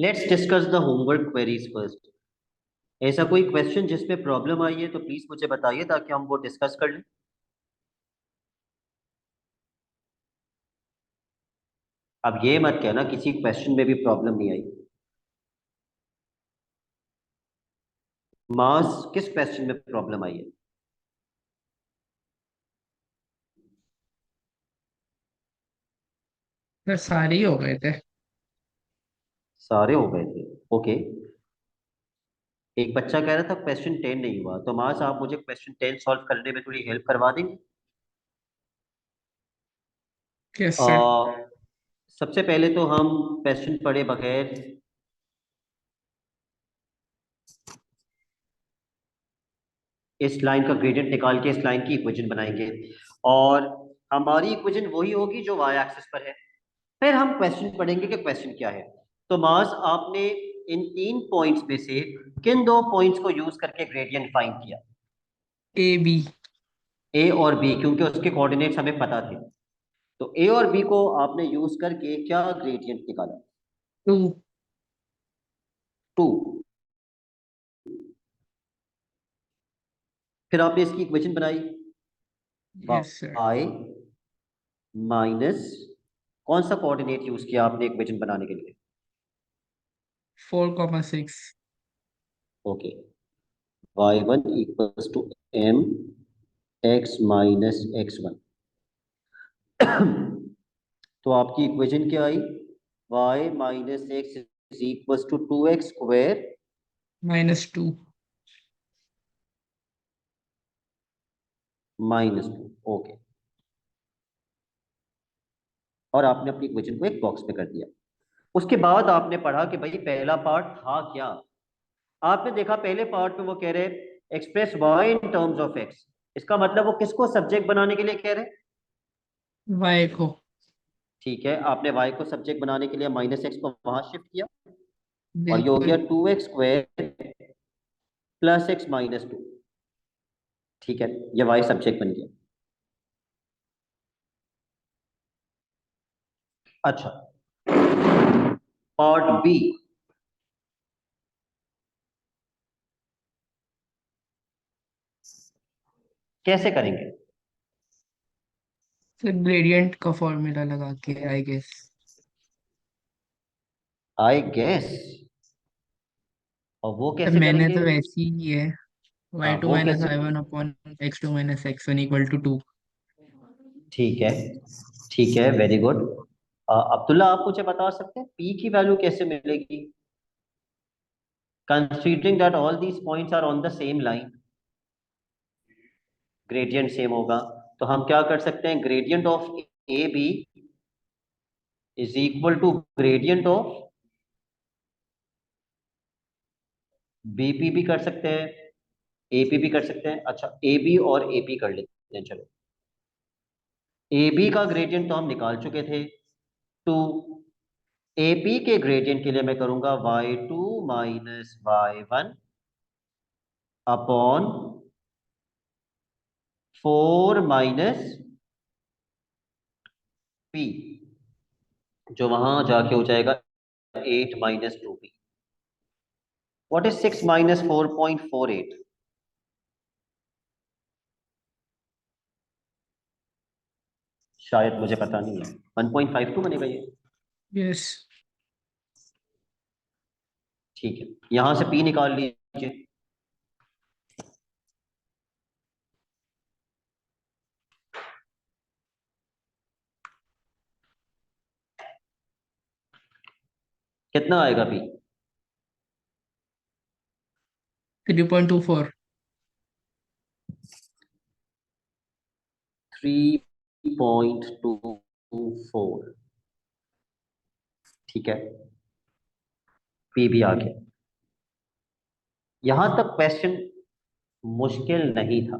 Let's discuss the homework queries first. ऐसा कोई question जिसमें प्रॉब्लम आई है तो प्लीज मुझे बताइए ताकि हम वो डिस्कस कर लें। अब ये मत कहना किसी क्वेश्चन में भी प्रॉब्लम नहीं आई। मास किस क्वेश्चन में प्रॉब्लम आई है? सर सारे ही हो गए थे। सारे हो गए थे। ओके। एक बच्चा कह रहा था क्वेश्चन 10 नहीं हुआ, तो मास आप मुझे क्वेश्चन 10 सॉल्व करने में थोड़ी हेल्प करवा देंगे? यस आ, सर। सबसे पहले तो हम क्वेश्चन पढ़े बगैर इस लाइन का ग्रेडियंट निकाल के इस लाइन की इक्वेशन बनाएंगे, और हमारी इक्वेशन वही होगी जो वाई एक्सिस पर है। फिर हम क्वेश्चन पढ़ेंगे कि क्वेश्चन क्या है। तो मास आपने इन तीन पॉइंट्स में से किन दो पॉइंट्स को यूज करके ग्रेडियंट फाइंड किया? A B. ए और बी, क्योंकि उसके कोऑर्डिनेट्स हमें पता थे। तो ए और बी को आपने यूज करके क्या ग्रेडियंट निकाला? टू। 2। फिर आपने इसकी इक्वेशन बनाई, यस सर। वाई माइनस, कौन सा कोऑर्डिनेट यूज किया आपने इक्वेशन बनाने के लिए? 4,6। Okay. y1 equals to m x minus x1। तो आपकी इक्वेशन क्या आई? y minus x is equals to 2x square -2। Minus 2। Okay. और आपने अपनी इक्वेशन को एक बॉक्स में कर दिया। उसके बाद आपने पढ़ा कि भाई पहला पार्ट था क्या। आपने देखा पहले पार्ट में वो कह रहे express y in terms of x। इसका मतलब वो किसको सब्जेक्ट बनाने के लिए कह रहे हैं? वाई को। ठीक है, आपने y को सब्जेक्ट बनाने के लिए माइनस एक्स को वहां शिफ्ट किया, और ये हो गया बिल्कुल। 2x square plus x minus 2। ठीक है, ये y सब्जेक्ट बन गया। अच्छा, पार्ट बी कैसे करेंगे? सर ग्रेडियंट का फॉर्मूला लगा के आई गेस। I guess. और वो सर कैसे मैंने करेंगे? तो वैसी ही है। हाँ, वाई टू वो माइनस कैसे? I one upon x2 minus x1 equal to 2। ठीक है, ठीक है, वेरी गुड। अब्दुल्ला, आप मुझे बता सकते हैं पी की वैल्यू कैसे मिलेगी, considering that all these points are on the same line? Gradient same होगा, तो हम क्या कर सकते हैं? Gradient of A B is equal to gradient of BP भी कर सकते हैं, एपी भी कर सकते हैं। अच्छा, ए बी और एपी कर लेते हैं, चलो। ए बी का ग्रेडियंट तो हम निकाल चुके थे, 2। एपी के ग्रेडियंट के लिए मैं करूंगा y2 minus y1 upon 4 minus P, जो वहां जाके हो जाएगा 8 minus 2p। What is 6 minus 4.48? शायद, मुझे पता नहीं है। 1.52 बनेगा ये। यस। ठीक है, यहां से p निकाल लीजिए। कितना आएगा p? 3.24। 3.24। ठीक है, p भी आ गया। यहां तक क्वेश्चन मुश्किल नहीं था।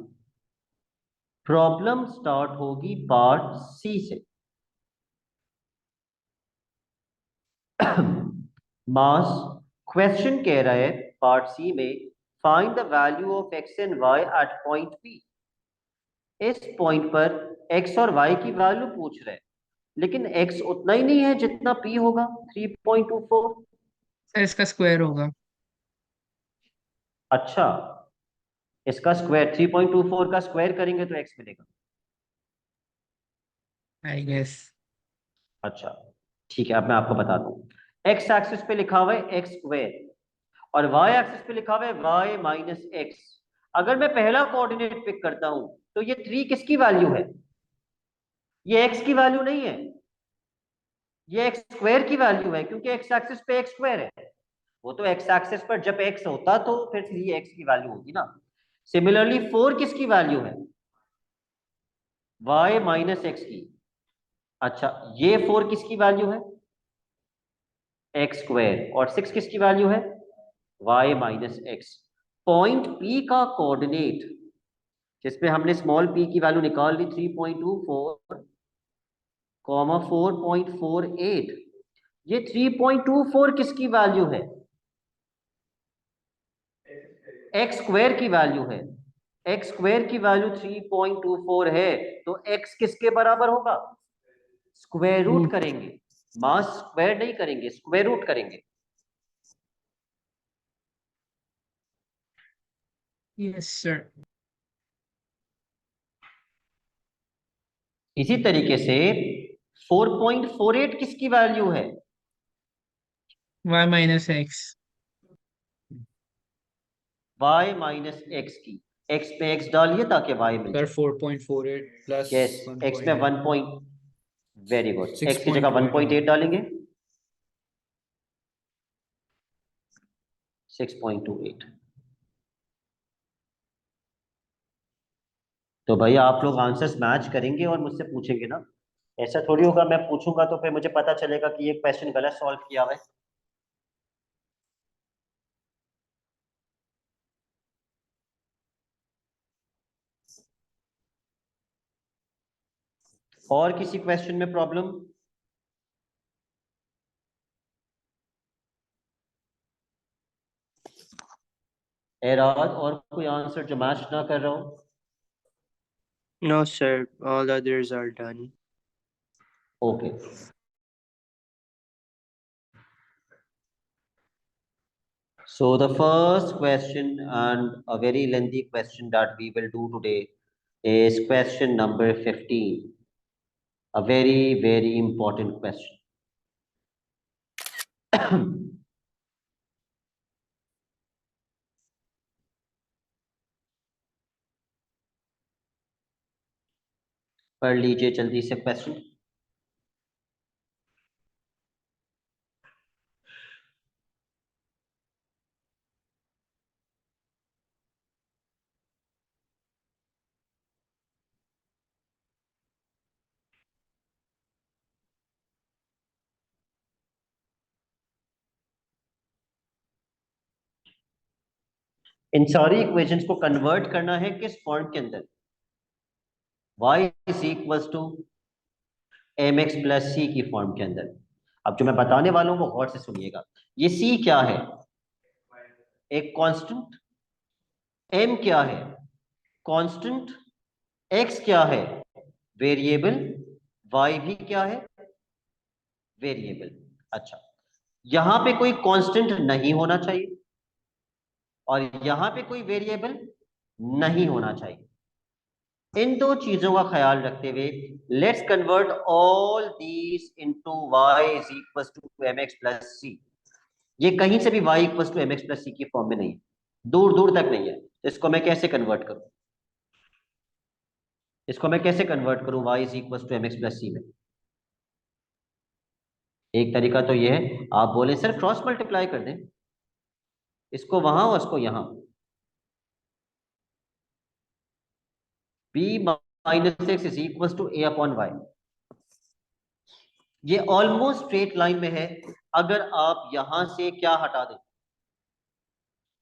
प्रॉब्लम स्टार्ट होगी पार्ट सी से। मास क्वेश्चन कह रहा है पार्ट सी में, find the value of x and y at point P. इस पॉइंट पर एक्स और वाई की वैल्यू पूछ रहे हैं। लेकिन x उतना ही नहीं है जितना p होगा 3.24। सर इसका स्क्वायर होगा। अच्छा, इसका स्क्वायर 3.24 का स्क्वायर करेंगे तो x मिलेगा। I guess. अच्छा ठीक है, अब मैं आपको बताता हूँ। x एक्सिस पे लिखा हुआ है एक्स स्क्वायर और y एक्सिस पे लिखा हुआ है y माइनस एक्स। अगर मैं पहला कोऑर्डिनेट पिक करता हूं तो ये 3 किसकी वैल्यू है? ये x की वैल्यू नहीं है, ये एक्स स्क्वायर की वैल्यू है, क्योंकि एक्स एक्सिस पे एक्स स्क्वायर है। वो तो एक्स एक्सिस पर जब एक्स होता तो फिर 3x की वैल्यू होगी ना। सिमिलरली 4 किसकी वैल्यू है? y माइनस एक्स की। अच्छा, ये 4 किसकी वैल्यू है? X square. और 6 किसकी वैल्यू है? y minus x. Point P का कोऑर्डिनेट जिसपे हमने स्मॉल p की वैल्यू निकाल ली 3.24 कॉमा 4.48, ये 3.24 किसकी वैल्यू है? एक्स स्क्वायर की वैल्यू है। एक्स स्क्वायर की वैल्यू 3.24 है, तो एक्स किसके बराबर होगा? Square root root. करेंगे, मास स्क्वायर नहीं करेंगे, स्क्वायर रूट करेंगे। Yes sir. इसी तरीके से 4.48 किसकी वैल्यू है? Y minus x. y minus x की। x पे x डालिए ताकि y मिल सर जाए। 4.48 प्लस यस, x में 1 पॉइंट, वेरी गुड, x की जगह 6.28 होगा। 1.8 डालेंगे 6.28। तो भाई आप लोग आंसर्स मैच करेंगे और मुझसे पूछेंगे ना। ऐसा थोड़ी होगा मैं पूछूंगा तो फिर मुझे पता चलेगा कि ये क्वेश्चन गलत सॉल्व किया हुआ है। और किसी क्वेश्चन में प्रॉब्लम? एराज, और कोई आंसर जो मैच ना कर रहा हो? No, sir. All others are done. Okay. So the first question, and a very lengthy question that we will do today, is question number 15. A very, very important question. पढ़ लीजिए जल्दी से question. इन सारी equations को convert करना है किस form के अंदर? y is equals to m x plus c की फॉर्म के अंदर। अब जो मैं बताने वाला हूं वो गौर से सुनिएगा। ये c क्या है? एक कांस्टेंट। m क्या है? कांस्टेंट। x क्या है? वेरिएबल। y भी क्या है? वेरिएबल। अच्छा, यहां पे कोई कांस्टेंट नहीं होना चाहिए और यहां पे कोई वेरिएबल नहीं होना चाहिए। इन दो चीजों का ख्याल रखते हुए let's convert all these into y is equal to m x plus c. ये कहीं से भी y equal to m x plus c की फॉर्म में नहीं है, दूर दूर तक नहीं है। तो इसको मैं कैसे कन्वर्ट करूं? इसको मैं कैसे कन्वर्ट करूं y is equal to m x plus c में? एक तरीका तो ये है, आप बोले सर क्रॉस मल्टीप्लाई कर दें, इसको वहां और इसको यहां। b minus x is equal to a upon y. ये ऑलमोस्ट स्ट्रेट लाइन में है। अगर आप यहां से क्या हटा दें?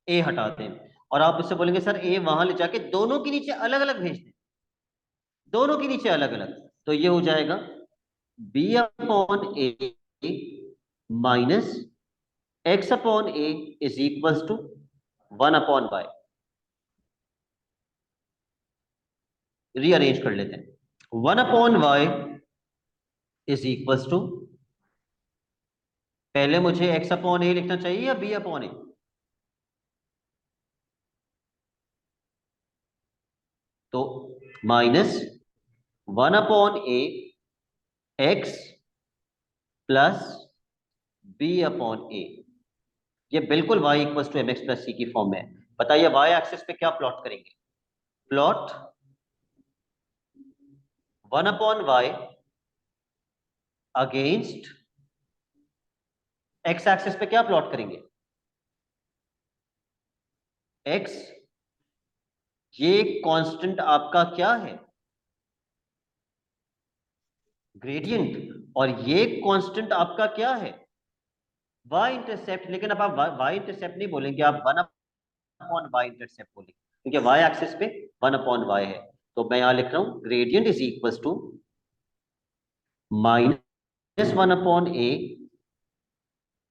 ए हटा दें, और आप उससे बोलेंगे सर ए वहां ले जाके दोनों के नीचे अलग अलग भेज दें, दोनों के नीचे अलग अलग, तो ये हो जाएगा b upon a minus x upon a is equal to 1 upon y. Rearrange कर लेते हैं। 1 upon y is equals to, पहले मुझे x अपॉन ए लिखना चाहिए या b अपॉन ए? तो minus 1/a x plus b upon a, ये बिल्कुल y equals to mx plus c की फॉर्म में है। बताइए y एक्सिस पे क्या प्लॉट करेंगे? Plot 1/y against x axis पे क्या प्लॉट करेंगे? x, ये कांस्टेंट आपका क्या है? ग्रेडियंट। और ये कांस्टेंट आपका क्या है? y intercept. लेकिन अब आप y इंटरसेप्ट नहीं बोलेंगे, आप 1/y इंटरसेप्ट बोलेंगे, क्योंकि y एक्सिस पे 1/y है। तो मैं यहां लिख रहा हूं gradient is equal to minus 1/a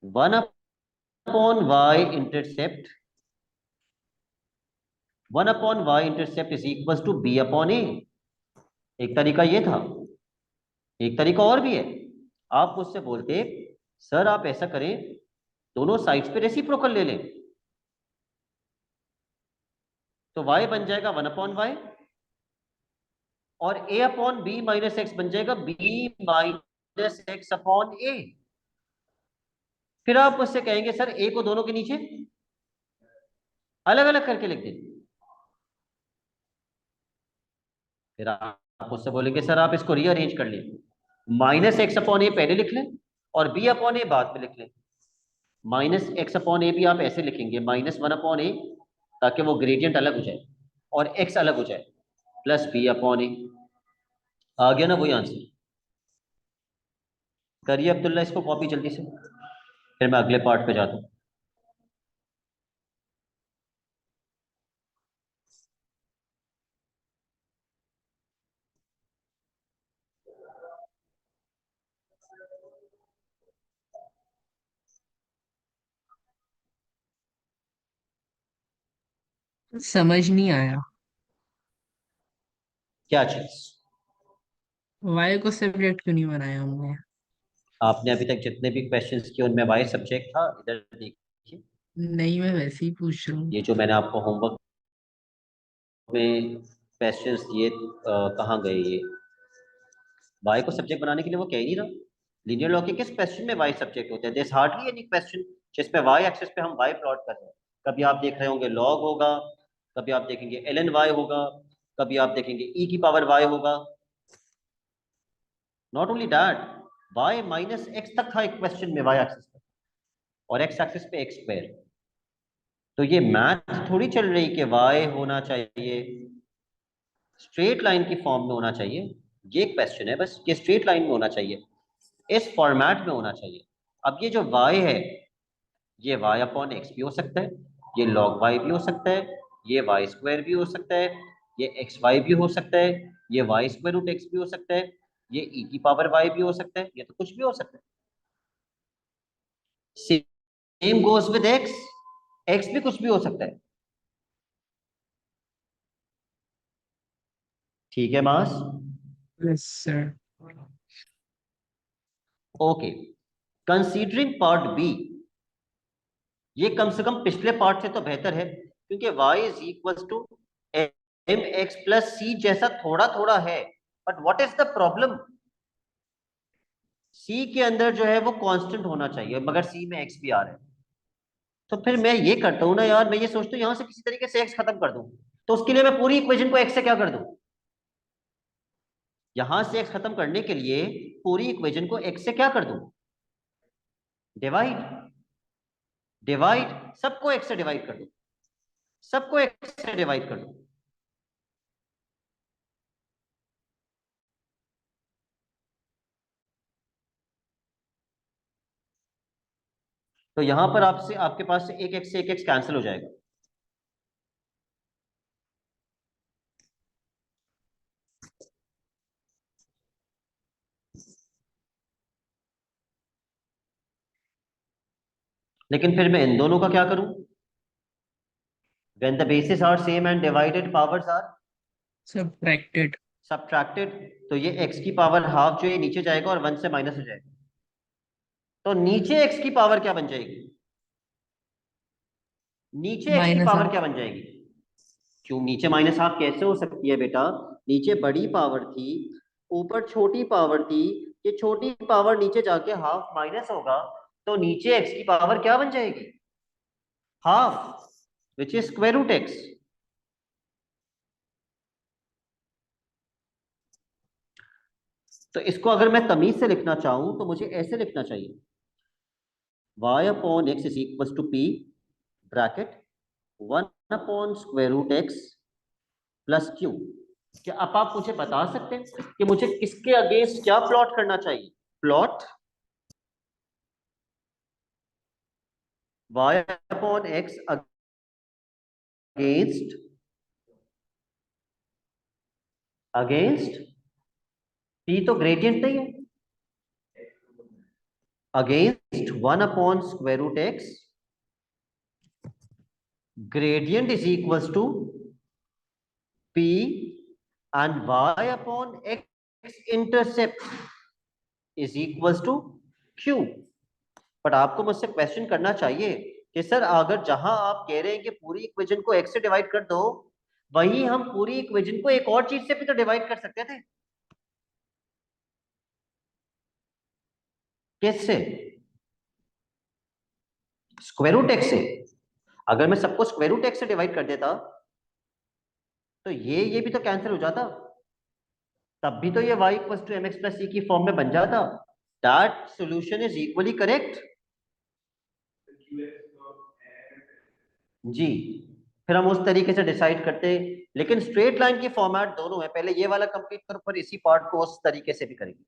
1/y intercept, 1/y intercept is equal to b upon a। एक तरीका ये था, एक तरीका और भी है। आप मुझसे बोलते सर आप ऐसा करें, दोनों साइड्स पे रेसिप्रोकल ले लें, तो y बन जाएगा 1/y और a upon b minus x बन जाएगा b minus x upon a। फिर आप मुझसे कहेंगे सर a को दोनों के नीचे अलग अलग करके लिख दें। फिर आप मुझसे बोलेंगे सर आप इसको रीअरेंज कर लें, माइनस एक्स अपॉन ए पहले लिख लें और b अपॉन ए बाद में लिख लें। माइनस एक्स अपॉन ए भी आप ऐसे लिखेंगे माइनस 1/a, ताकि वो ग्रेडियंट अलग हो जाए और x अलग हो जाए, प्लस b अपॉन ए। आ गया ना वही आंसर? करिए अब्दुल्ला इसको कॉपी जल्दी से, फिर मैं अगले पार्ट पे जाता हूँ। समझ नहीं आया। क्या चीज? वाई को सब्जेक्ट क्यों नहीं बनाया हमने? आपने अभी तक जितने भी क्वेश्चंस किए उनमें वाई सब्जेक्ट था। इधर देखिए, नहीं, मैं वैसे ही पूछ रहा हूँ। ये जो मैंने आपको होमवर्क में क्वेश्चंस दिए, कहाँ गए ये? वाई को सब्जेक्ट बनाने के लिए वो कह ही नहीं रहा। लीनियर लॉ के किस क्वेश्चन में वाई सब्जेक्ट होते हैं? There is hardly any question जिसमें वाई एक्सिस पे हम वाई प्लॉट कर रहे हैं। कभी आप देख रहे होंगे लॉग होगा, कभी आप देखेंगे एल एन वाई होगा, कभी आप देखेंगे ई की पावर वाई होगा। Not only that, y minus x तक था एक क्वेश्चन में वाई एक्सिस पे, और एक्स एक्सिस पे एक्स स्क्वायर। तो ये मैथ थोड़ी चल रही कि वाई होना चाहिए स्ट्रेट लाइन की फॉर्म में होना चाहिए। ये क्वेश्चन है बस कि स्ट्रेट लाइन में होना चाहिए, इस फॉर्मेट में होना चाहिए। अब ये जो y है, ये y अपॉन एक्स भी हो सकता है, ये log y भी हो सकता है, ये वाई स्क्वायर भी हो सकता है, ये एक्स वाई भी हो सकता है, ये वाई स्क्वायर रूट एक्स भी हो सकता है, ये e की पावर y भी हो सकता है, ये तो कुछ भी हो सकता है। Same goes with x, x भी कुछ भी हो सकता है। ठीक है मास? Yes sir. Okay, considering part B, ये कम से कम पिछले पार्ट से तो बेहतर है, क्योंकि y is equal to m x plus c जैसा थोड़ा थोड़ा है। But what is the problem? c के अंदर जो है वो कांस्टेंट होना चाहिए, मगर c में x भी आ रहा है। तो फिर मैं ये करता हूँ ना यार, मैं ये सोचता हूँ यहां से किसी तरीके से x खत्म कर दूं, तो उसके लिए मैं पूरी इक्वेशन को x से क्या कर दूं? यहां से x खत्म करने के लिए पूरी इक्वेशन को x से क्या कर दूं? डिवाइड। डिवाइड, सबको x से डिवाइड कर दो, सबको x से डिवाइड कर दो। तो यहां पर आपसे आपके पास से एक x से एक x कैंसिल हो जाएगा। लेकिन फिर मैं इन दोनों का क्या करूं? When the bases are same and divided powers are subtracted. Subtracted, तो ये x की पावर हाफ जो ये नीचे जाएगा और 1 से माइनस हो जाएगा, तो नीचे x की पावर क्या बन जाएगी? नीचे x की माइनस पावर हाफ। क्या बन जाएगी? क्यों नीचे माइनस हाफ कैसे हो सकती है बेटा? नीचे बड़ी पावर थी, ऊपर छोटी पावर थी, ये छोटी पावर नीचे जाके हाफ माइनस होगा, तो नीचे x की पावर क्या बन जाएगी? Half, which is square root x. तो इसको अगर मैं तमीज से लिखना चाहूं तो मुझे ऐसे लिखना चाहिए, y upon x is equal to p bracket 1 upon square root x plus q. क्या अब आप मुझे बता सकते हैं कि मुझे किसके अगेंस्ट क्या प्लॉट करना चाहिए? Plot y upon x against against p तो ग्रेडियंट नहीं है, against 1 upon square root x, gradient is equals to p and y upon x intercept is equals to q। But आपको मुझसे क्वेश्चन करना चाहिए कि सर अगर जहां आप कह रहे हैं कि पूरी इक्वेशन को x से डिवाइड कर दो, वही हम पूरी इक्वेशन को एक और चीज से भी तो डिवाइड कर सकते थे। किससे? स्क्वायर रूट एक्स से। अगर मैं सबको स्क्वायर रूट एक्स से डिवाइड कर देता तो ये भी तो कैंसिल हो जाता, तब भी तो ये y equal to mx plus c की फॉर्म में बन जाता। That solution is equally correct जी। फिर हम उस तरीके से डिसाइड करते, लेकिन स्ट्रेट लाइन की फॉर्मेट दोनों है, पहले ये वाला कंप्लीट करो फिर इसी पार्ट को उस तरीके से भी करेंगे।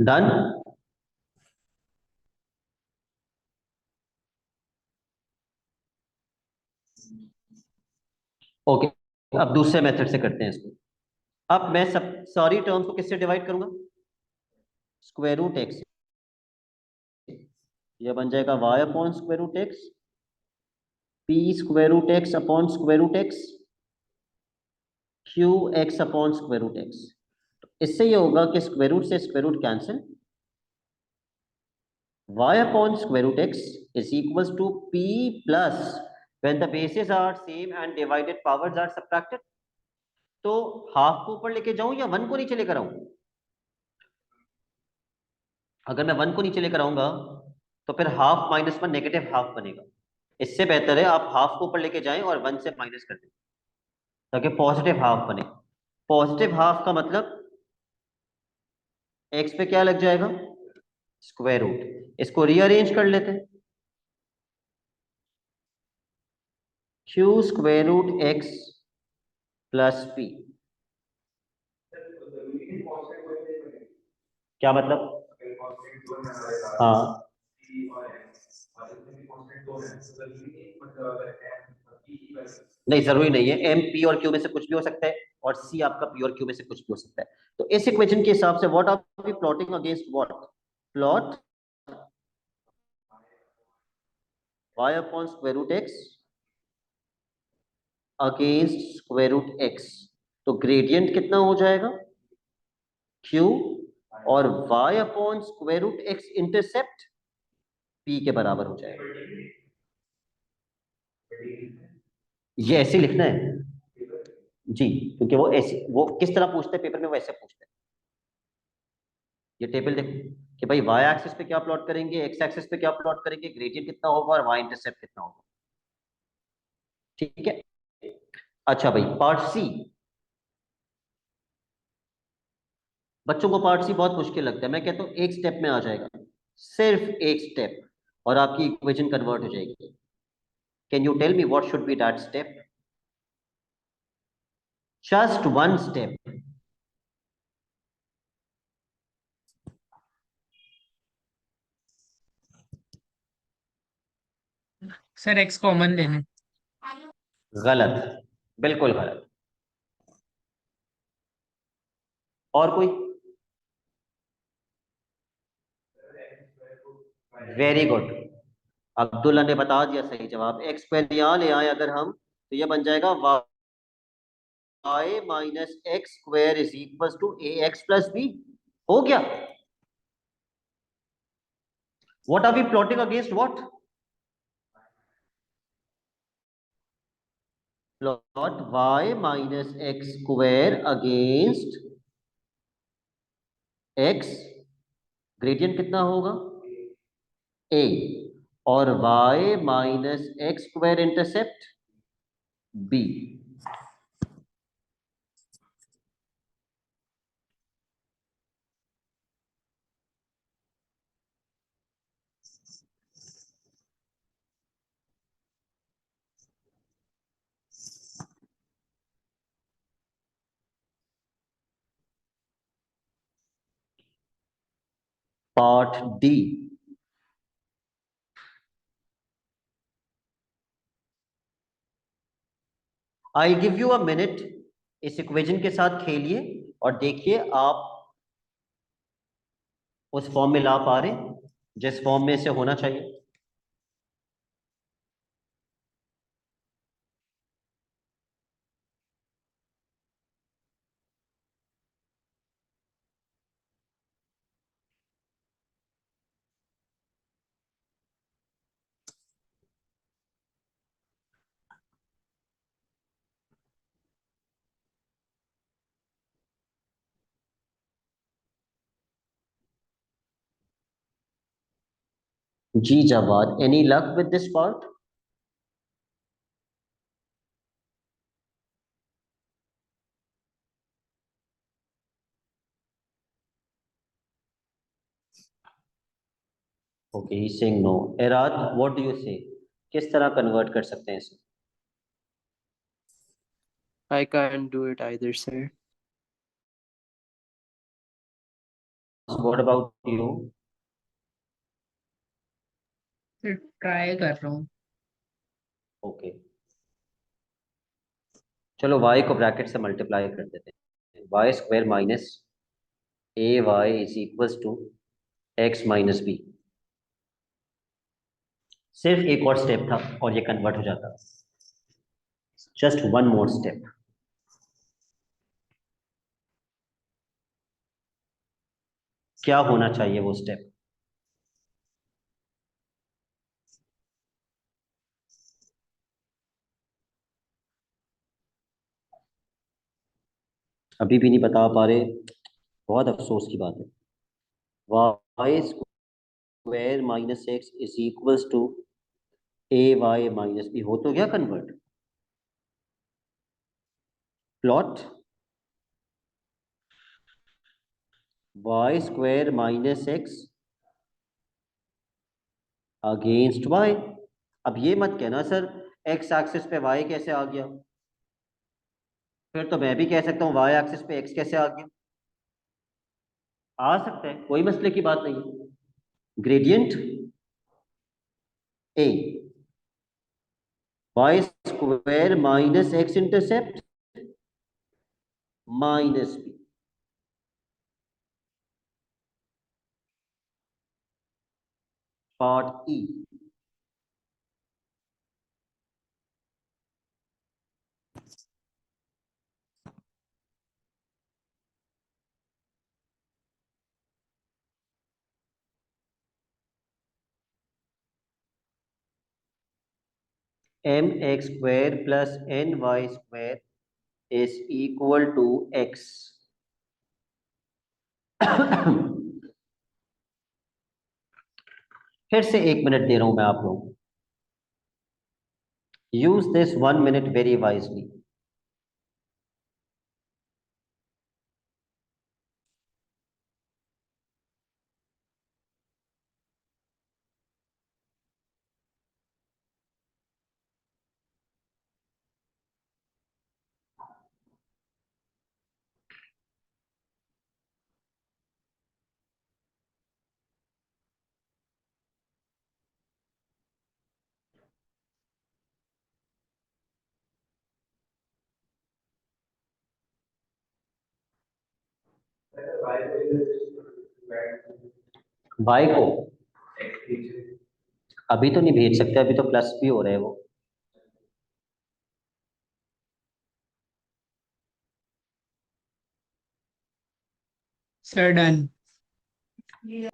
डन। ओके, अब दूसरे मेथड से करते हैं इसको। अब मैं सब सारी टर्म्स को किससे डिवाइड करूंगा? Square root x. ये बन जाएगा y upon square root x, p square root x upon square root x, q x upon square root x. इससे ये होगा कि स्क्वायर रूट से square root cancel, y upon square root x is equals to p plus when the bases are same and divided powers are subtracted। तो half को ऊपर लेके जाऊं या वन को नीचे लेकर आऊं? अगर मैं वन को नीचे लेकर आऊंगा तो फिर half minus one negative half बनेगा। इससे बेहतर है आप हाफ को ऊपर लेके जाएं और वन से माइनस कर दें ताकि पॉजिटिव हाफ बने। पॉजिटिव हाफ का मतलब एक्स पे क्या लग जाएगा? Square root. इसको रीअरेंज कर लेते हैं, q square root x plus p. क्या मतलब? हाँ, नहीं जरूरी नहीं है, एम पी और क्यू में से कुछ भी हो सकता है और सी आपका पी और क्यू में से कुछ भी हो सकता है। तो इस इक्वेशन के हिसाब से what are we plotting against what? Plot y upon square root x against square root x. तो ग्रेडियंट कितना हो जाएगा? q, और y upon square root x intercept p के बराबर हो जाएगा। ये ऐसे लिखना है जी, क्योंकि वो ऐसे वो किस तरह पूछते हैं पेपर में, वो ऐसे पूछते हैं। ये टेबल देखो कि भाई y एक्सिस पे क्या प्लॉट करेंगे, x एक्सिस पे क्या प्लॉट करेंगे, ग्रेडियंट कितना होगा और y इंटरसेप्ट कितना होगा। ठीक है। अच्छा भाई, पार्ट सी। बच्चों को पार्ट सी बहुत मुश्किल लगता है, मैं कहता हूँ एक स्टेप में आ जाएगा, सिर्फ एक स्टेप, और आपकी इक्वेशन कन्वर्ट हो जाएगी। Can you tell me what should be that step? Just one step. Sir x common लेने। गलत, बिल्कुल गलत। और कोई? वेरी गुड, अब्दुल्ला ने बता दिया सही जवाब। एक्स स्क्वायर यहां ले आए अगर हम, तो ये बन जाएगा y minus x square is equal to a x plus b. हो गया। What are we plotting against what? Plot y minus x square against x, gradient कितना होगा? ए। और y minus x square intercept b. Part D. I give you a minute, इस equation के साथ खेलिए और देखिए आप उस फॉर्म में ला पा रहे हैं जिस फॉर्म में इसे होना चाहिए। जी Jawad, any luck with this part? Okay, he saying no. एराद, व्हाट डू यू से? किस तरह कन्वर्ट कर सकते हैं इसे? I can't do it either, sir. What about you? Sir try कर रहा हूँ। ओके, चलो y को ब्रैकेट से मल्टीप्लाई कर देते हैं। Y square minus a y is equals to x minus b. सिर्फ एक और स्टेप था और ये कन्वर्ट हो जाता। Just one more step. क्या होना चाहिए वो स्टेप? अभी भी नहीं बता पा रहे, बहुत अफसोस की बात है। Y square minus x is equals to a y minus b. हो तो गया convert. Plot y square minus x against y. अब ये मत कहना सर एक्स एक्सिस पे वाई कैसे आ गया, फिर तो मैं भी कह सकता हूँ वाई एक्सिस पे एक्स कैसे आ गया। आ सकता है, कोई मसले की बात नहीं। Gradient a y square minus x intercept minus b. Part E. M x square plus n y square is equal to x. फिर से एक मिनट दे रहा हूं मैं आप लोगों को। Use this 1 minute very wisely. y को अभी तो नहीं भेज सकते, अभी तो प्लस भी हो रहे हैं वो। Sir done.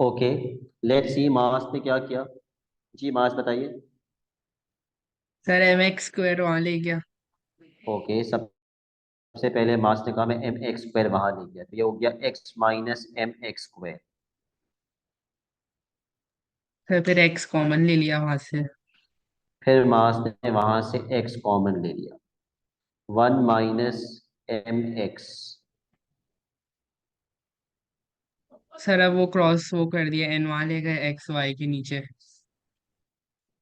Okay, let's see मास ने क्या किया। जी मास बताइए। सर mx² वहां ले गया। ओके, सबसे पहले मास ने कहा मैं एम एक्स स्क्वायर वहां ले गया, तो ये हो गया x minus m x square. Sir फिर x कॉमन ले लिया वहां से। फिर मास ने वहां से एक्स कॉमन ले लिया, 1 - mx। सर अब वो क्रॉस वो कर दिया, n वहां ले गए x y के नीचे।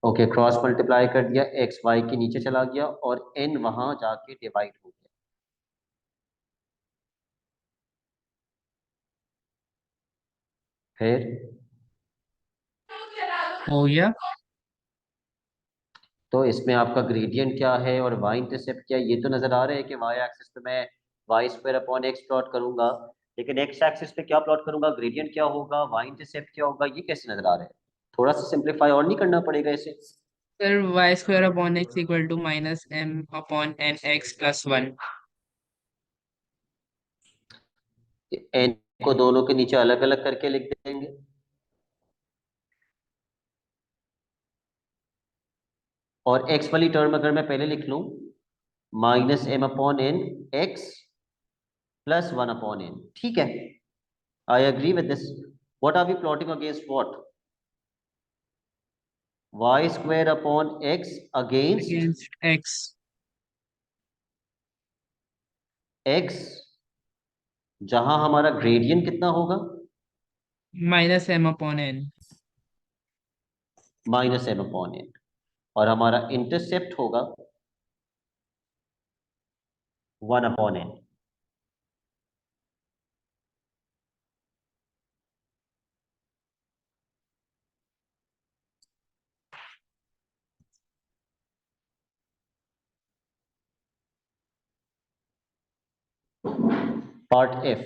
ओके, क्रॉस मल्टीप्लाई कर दिया, एक्स वाई के नीचे चला गया और एन वहां जाके डिवाइड हो गया। फिर हो गया। तो इसमें आपका ग्रेडियंट क्या है और वाई इंटरसेप्ट क्या है, ये तो नजर आ रहा है कि वाई एक्सिस पे मैं y square upon x plot करूंगा, लेकिन एक्स एक्सिस पे क्या प्लॉट करूंगा, ग्रेडियंट क्या होगा, वाई इंटरसेप्ट क्या होगा, ये कैसे नजर आ रहा है। थोड़ा सा सिंप्लीफाई और नहीं करना पड़ेगा इसे। Sir y² upon x equal to -m/n x+1। N को दोनों के नीचे अलग अलग करके लिख देंगे। और एक्स वाली टर्म अगर मैं पहले लिख लूं, -m/n x +1/n, ठीक है। I agree with this. What are we plotting against what, y² upon x against against x x, जहां हमारा ग्रेडियंट कितना होगा, -m/n। -m/n, और हमारा इंटरसेप्ट होगा 1/n। Part F.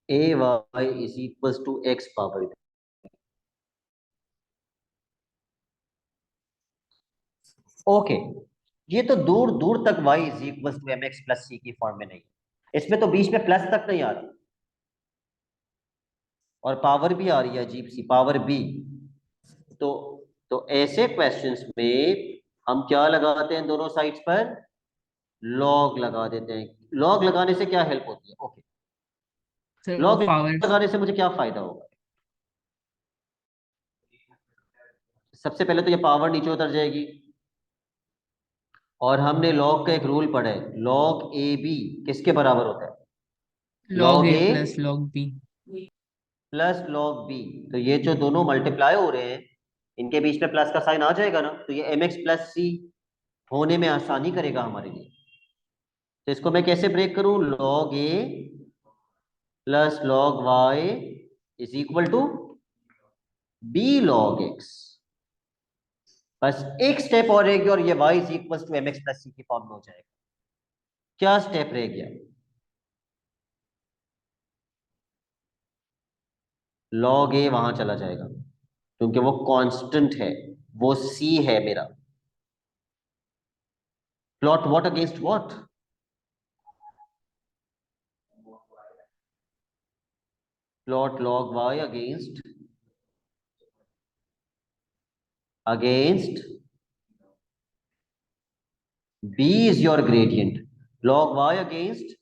A y is equal to x power. Okay, ये तो दूर दूर तक y is equal to m x plus c की फॉर्म में नहीं, इसमें तो बीच में प्लस तक नहीं आ रही और पावर भी आ रही है, अजीब सी पावर भी। तो ऐसे क्वेश्चंस में हम क्या लगाते हैं, दोनों साइड्स पर लॉग लगा देते हैं। लॉग लगाने से क्या हेल्प होती है, ओके, सर वो लॉग पावर। लगाने से मुझे क्या फायदा होगा। सबसे पहले तो ये पावर नीचे उतर जाएगी, और हमने लॉग का एक रूल पढ़ा है, लॉग ए बी किसके बराबर होता है, log log a a plus log b। Plus log b. तो ये जो दोनों मल्टीप्लाई हो रहे हैं, इनके बीच में प्लस का साइन आ जाएगा ना, तो ये एम एक्स प्लस सी होने में आसानी करेगा हमारे लिए। तो इसको मैं कैसे ब्रेक करूं, log a plus log y is equal to b log x. बस एक स्टेप और रहेगी और ये y is equal to m x plus c की फॉर्म में हो जाएगा। क्या स्टेप रह गया, लॉग ए वहां चला जाएगा क्योंकि वो कांस्टेंट है, वो सी है मेरा। Plot what against what, plot log y against b is your gradient. Log y against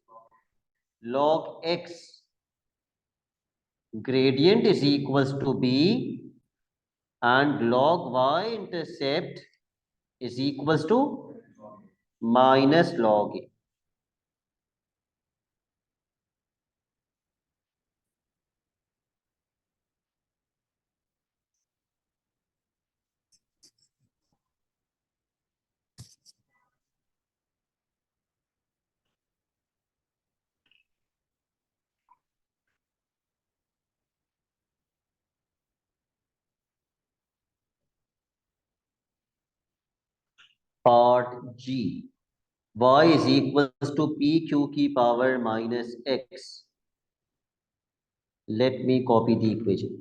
log x. Gradient is equals to b and log y intercept is equals to minus log a. Part G. Y is equals to pq की power minus x. Let me copy the equation.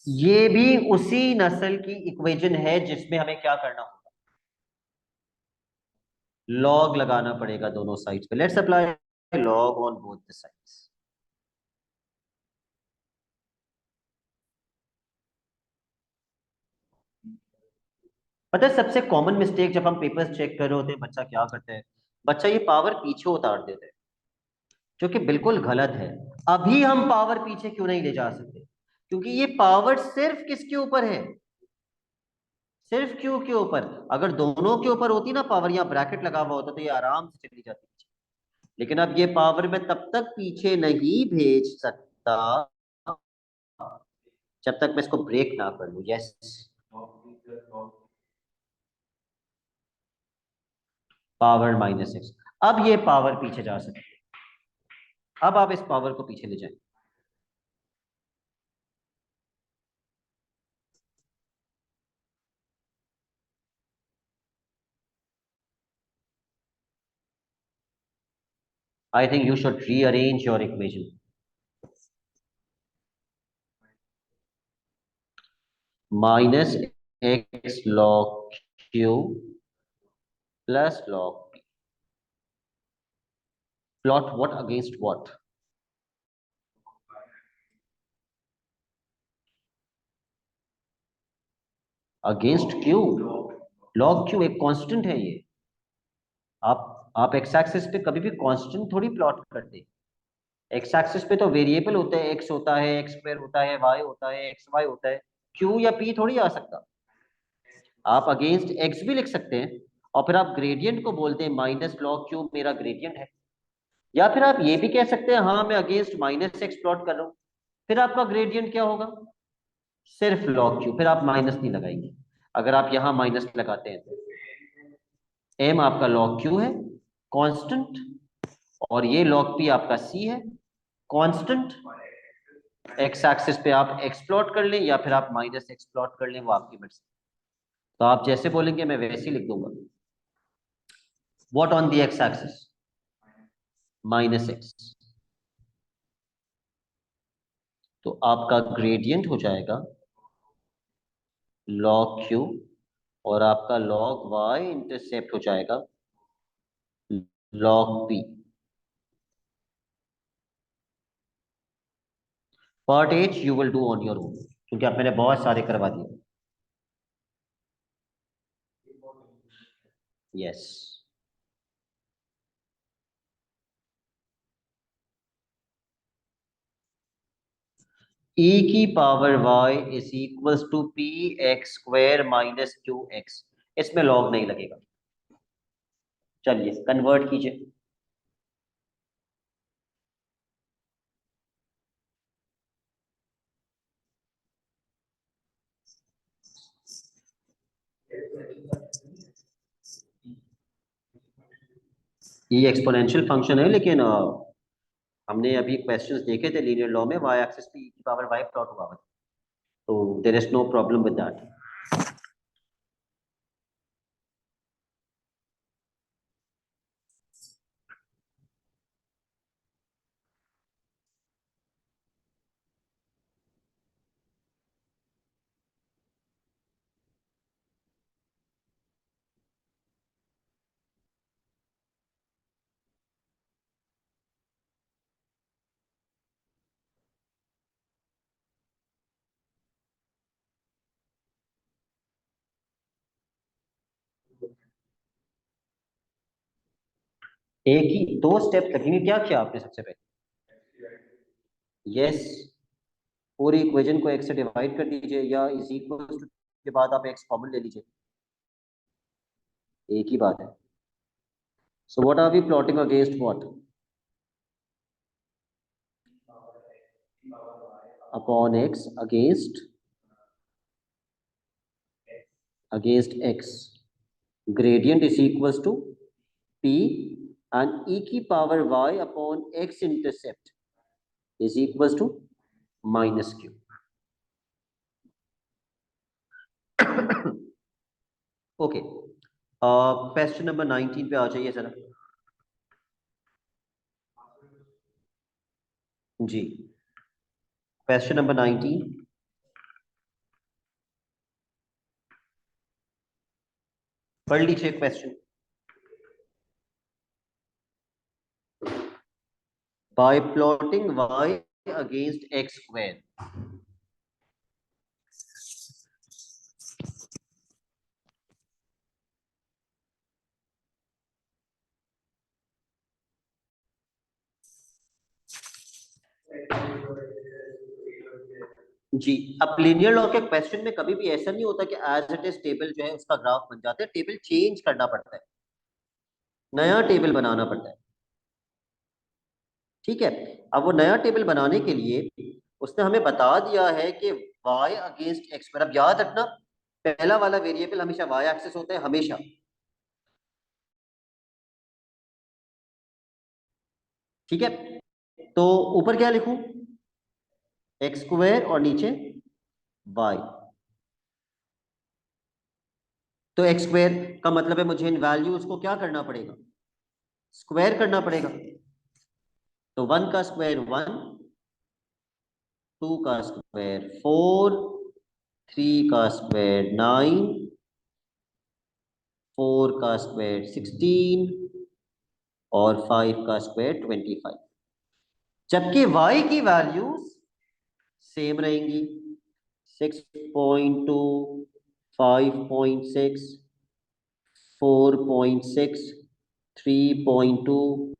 ये भी उसी नस्ल की equation है जिसमें हमें क्या करना होगा, लॉग लगाना पड़ेगा दोनों साइड्स पे. Let's apply log on both the sides. पता है सबसे कॉमन मिस्टेक जब हम पेपर्स चेक कर रहे होते हैं बच्चा क्या करता है, बच्चा ये पावर पीछे उतार देता है, जो कि बिल्कुल गलत है. अभी हम पावर पीछे क्यों नहीं ले जा सकते, क्योंकि ये पावर सिर्फ किसके ऊपर है, सिर्फ क्यू के ऊपर. अगर दोनों के ऊपर होती ना पावर, यहाँ ब्रैकेट लगा हुआ होता तो ये आराम से चली जाती. लेकिन अब ये पावर मैं तब तक पीछे नहीं भेज सकता जब तक मैं इसको ब्रेक ना कर लूं. Yes, power minus x. अब ये पावर पीछे जा सकती है. अब आप इस पावर को पीछे ले जाएं. I think you should rearrange your equation. Minus x log q plus log p. Plot what against what? Against q. Log q एक कांस्टेंट है ये. आप एक्स एक्सिस पे कभी भी कांस्टेंट थोड़ी प्लॉट करते. एक्स एक्सिस पे तो वेरिएबल होते हैं, एक्स होता है, एक्स स्क्वायर होता है, वाई होता है, एक्स वाई होता है. क्यू या पी थोड़ी आ सकता. आप अगेंस्ट एक्स भी लिख सकते हैं और फिर आप ग्रेडियंट को बोलते हैं माइनस लॉग क्यू मेरा ग्रेडियंट है. या फिर आप ये भी कह सकते हैं हाँ मैं अगेंस्ट माइनस एक्स प्लॉट कर रहा हूं. फिर आपका ग्रेडियंट क्या होगा, सिर्फ लॉग क्यू. फिर आप माइनस नहीं लगाएंगे. अगर आप यहां माइनस लगाते हैं तो एम आपका लॉग क्यू है कांस्टेंट, और ये लॉग पी आपका सी है कांस्टेंट. एक्स एक्सिस पे आप एक्स प्लॉट कर लें या फिर आप माइनस एक्स प्लॉट कर लें, वो आपकी मर्जी. तो आप जैसे बोलेंगे मैं वैसे ही लिख दूंगा. What on the x axis, minus x. तो आपका ग्रेडियंट हो जाएगा लॉग क्यू और आपका लॉग वाई इंटरसेप्ट हो जाएगा log p. Part H you will do on your own, क्योंकि आप मैंने बहुत सारे करवा दिए. यस. e की power y is equals to p x square minus q x. इसमें लॉग नहीं लगेगा. चलिए कन्वर्ट कीजिए. ये एक्सपोनेंशियल फंक्शन है, लेकिन हमने अभी क्वेश्चंस देखे थे लीनियर लॉ में, y एक्सिस पे e की पावर y प्लॉट हुआ हुआ था. तो there is no problem with that. एक ही दो स्टेप लगेंगे। क्या किया आपने सबसे पहले? यस, पूरी इक्वेशन को x से डिवाइड कर दीजिए, या इज इक्वल टू के बाद आप x कॉमन ले लीजिए, एक ही बात है। So what are we plotting against what? Upon x, against x, gradient is equals to p and e की power y upon x intercept is equals to minus q. Okay, question number 19 पे आ जाइए जरा जी। Question number 19, पढ़ लीजिए question. By plotting y against x square, जी। अब linear law के question में कभी भी ऐसा नहीं होता कि एज इट इज टेबल जो है उसका ग्राफ बन जाता है। टेबल चेंज करना पड़ता है, नया टेबल बनाना पड़ता है, ठीक है। अब वो नया टेबल बनाने के लिए उसने हमें बता दिया है कि y अगेंस्ट x स्क्वायर। अब याद रखना, पहला वाला वेरिएबल हमेशा y एक्सिस होता है, हमेशा, ठीक है। तो ऊपर क्या लिखूं? x स्क्वायर और नीचे y। तो x स्क्वायर का मतलब है मुझे इन वैल्यूज को क्या करना पड़ेगा? स्क्वायर करना पड़ेगा। तो 1 का स्क्वायर 1, 2 का स्क्वायर 4, 3 का स्क्वायर 9, 4 का स्क्वायर 16 और 5 का स्क्वायर 25। जबकि y की वैल्यूज सेम रहेंगी, 6.2, 5.6, 4.6, 3.2,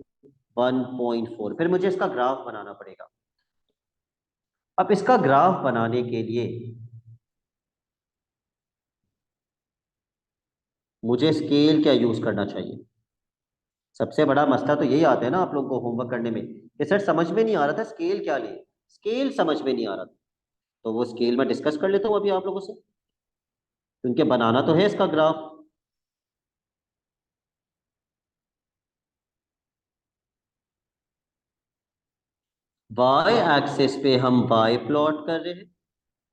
1.4। फिर मुझे इसका ग्राफ बनाना पड़ेगा। अब इसका ग्राफ बनाने के लिए मुझे स्केल क्या यूज करना चाहिए? सबसे बड़ा मसला तो यही आता है ना आप लोगों को होमवर्क करने में कि सर समझ में नहीं आ रहा था स्केल क्या ले, स्केल समझ में नहीं आ रहा था। तो वो स्केल में डिस्कस कर लेता हूँ अभी आप लोगों से, क्योंकि बनाना तो है इसका ग्राफ। y एक्सिस पे हम y प्लॉट कर रहे हैं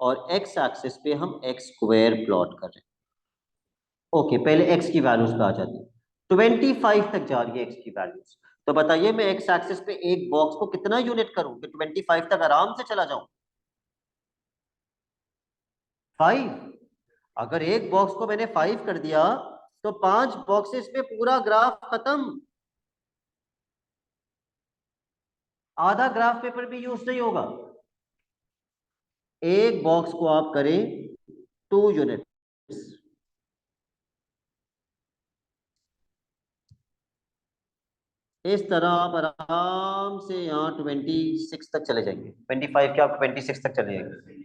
और x एक्सिस पे हम x स्क्वायर प्लॉट कर रहे हैं। ओके, पहले x की वैल्यूज पे आ जाती है। 25 तक जा रही है x की वैल्यूज। तो बताइए मैं x एक्सिस पे एक बॉक्स को कितना यूनिट करूं कि 25 तक आराम से चला जाऊं? 5। अगर एक बॉक्स को मैंने 5 कर दिया तो 5 बॉक्सेस पे पूरा ग्राफ खत्म, आधा ग्राफ पेपर भी यूज नहीं होगा। एक बॉक्स को आप करें 2 यूनिट, इस तरह आप आराम से यहाँ 26 तक चले जाएंगे। 25 के आप 26 तक चले जाएंगे।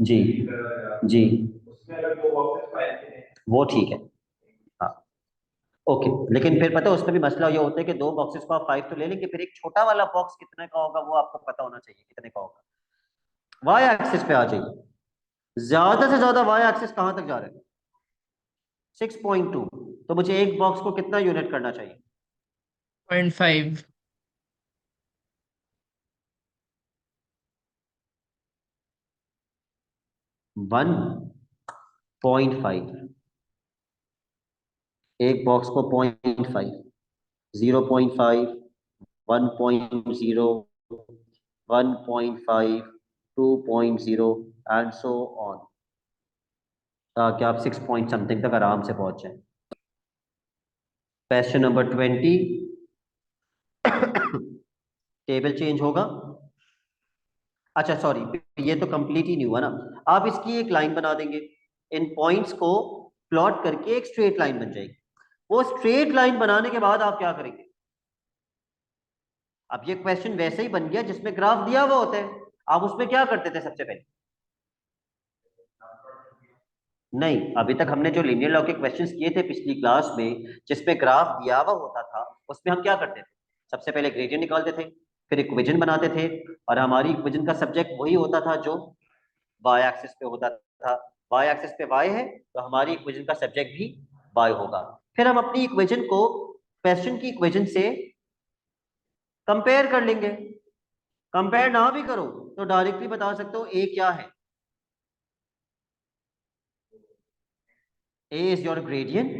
जी जी, वो ठीक है, हाँ। ओके, लेकिन फिर पता है उसमें भी मसला ये होता है कि दो बॉक्सेस को आप 5 तो ले लेंगे, फिर एक छोटा वाला बॉक्स कितने का होगा वो आपको पता होना चाहिए कितने का होगा। वाई एक्सिस पे आ जाइए, ज्यादा से ज्यादा वाई एक्सिस कहां तक जा रहा है? 6.2। तो मुझे एक बॉक्स को कितना यूनिट करना चाहिए? 0.5। 1.5। एक बॉक्स को 0.5, 0.5, 1.0, 1.5, 2.0 एंड सो ऑन, ताकि आप 6 पॉइंट समथिंग तक आराम से पहुंच जाए। क्वेश्चन नंबर 20, टेबल चेंज होगा। अच्छा सॉरी, ये तो कंप्लीट ही नहीं हुआ ना। आप इसकी एक लाइन बना देंगे, इन पॉइंट्स को प्लॉट करके एक स्ट्रेट लाइन बन जाएगी। वो स्ट्रेट लाइन बनाने के बाद आप क्या करेंगे? अब ये क्वेश्चन वैसे ही बन गया जिसमें ग्राफ दिया हुआ होता है। आप उसमें क्या करते थे सबसे पहले? नहीं, अभी तक हमने जो लीनियर लॉ के क्वेश्चंस किए थे पिछली क्लास में जिसमें ग्राफ दिया हुआ होता था, उसमें हम क्या करते थे? सबसे पहले ग्रेडियंट निकालते थे, फिर इक्वेशन बनाते थे, और हमारी इक्वेशन का सब्जेक्ट वही होता था जो वाई एक्सिस पे होता था। वाई एक्सिस पे वाई है तो हमारी इक्वेशन का सब्जेक्ट भी वाई होगा। फिर हम अपनी इक्वेशन को क्वेश्चन की इक्वेशन से कंपेयर कर लेंगे। कंपेयर ना भी करो तो डायरेक्टली बता सकते हो ए क्या है। ए इज योर ग्रेडियंट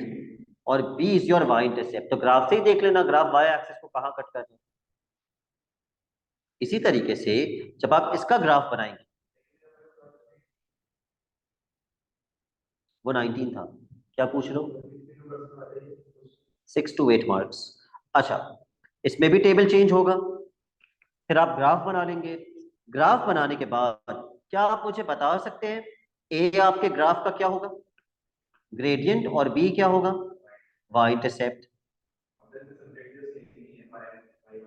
और b is your y intercept. तो ग्राफ से ही देख लेना ग्राफ वाई एक्सिस को कहां कट कर रहा है। इसी तरीके से जब आप इसका ग्राफ बनाएंगे, वो 19 था, क्या पूछ रहे हो? 6 to 8 मार्क्स। अच्छा, इसमें भी टेबल चेंज होगा। फिर आप ग्राफ बना लेंगे। ग्राफ बनाने के बाद क्या आप मुझे बता सकते हैं ए आपके ग्राफ का क्या होगा? ग्रेडियंट। और बी क्या होगा? Y intercept.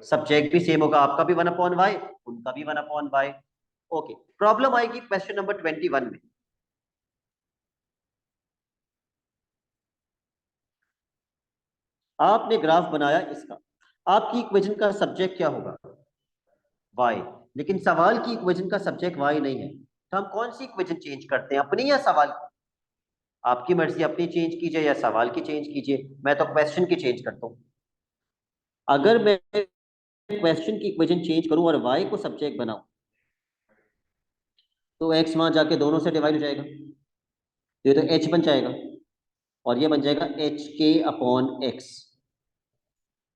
सब्जेक्ट भी सेम होगा, आपका भी 1/y, उनका भी 1/y। ओके, प्रॉब्लम आएगी क्वेश्चन नंबर 21 में। आपने ग्राफ बनाया इसका, आपकी इक्वेशन का सब्जेक्ट क्या होगा? y। लेकिन सवाल की इक्वेशन का सब्जेक्ट y नहीं है, तो हम कौन सी इक्वेशन चेंज करते हैं, अपनी या सवाल की? आपकी मर्जी, अपनी चेंज कीजिए या सवाल की चेंज कीजिए। मैं तो क्वेश्चन की चेंज करता हूं। अगर मैं क्वेश्चन की इक्वेशन चेंज करूं और y को सब्जेक्ट बनाऊं, तो x वहां जाके दोनों से डिवाइड हो जाएगा, ये तो h बन जाएगा, और ये बन जाएगा एच के अपॉन एक्स।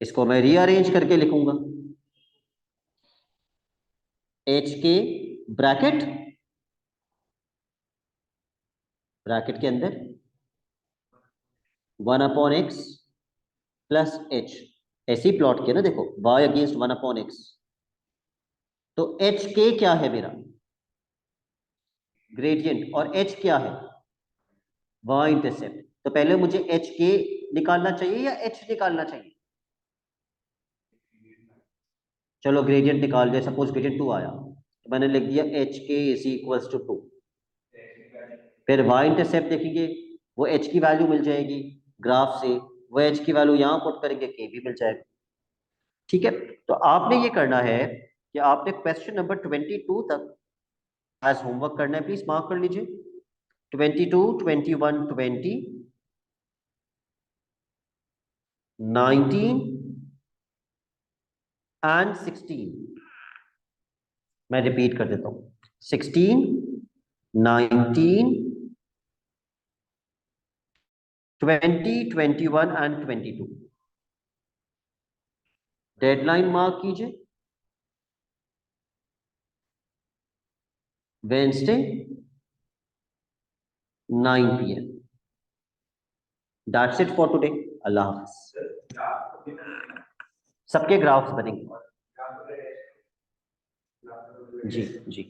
इसको मैं रीअरेंज करके लिखूंगा, एच के ब्रैकेट, ब्रैकेट के अंदर 1/x प्लस एच। ऐसे ही प्लॉट किया ना, देखो y अगेंस्ट 1/x। तो एच के क्या है मेरा? ग्रेडियंट। और एच क्या है? y intercept. तो पहले मुझे एच के निकालना चाहिए या एच निकालना चाहिए? चलो ग्रेडियंट निकाल दिया, सपोज ग्रेडियंट 2 आया, तो मैंने लिख दिया एच के इज इक्वल्स टू 2। फिर वाई इंटरसेप्ट देखेंगे, वो एच की वैल्यू मिल जाएगी ग्राफ से, वो एच की वैल्यू यहां पुट करेंगे, के भी मिल जाएगा। ठीक है, तो आपने ये करना है कि आपने क्वेश्चन नंबर 22 तक एज होमवर्क करना है, प्लीज मार्क कर लीजिए। 22, 21, 20, 19 एंड 16। मैं रिपीट कर देता हूं, 16, 19, 20, 21 एंड 22। डेडलाइन मार्क कीजिए, Wednesday 9 PM। That's it for today. अल्लाह हाफिज। सबके ग्राफ्स बनेंगे। जी जी।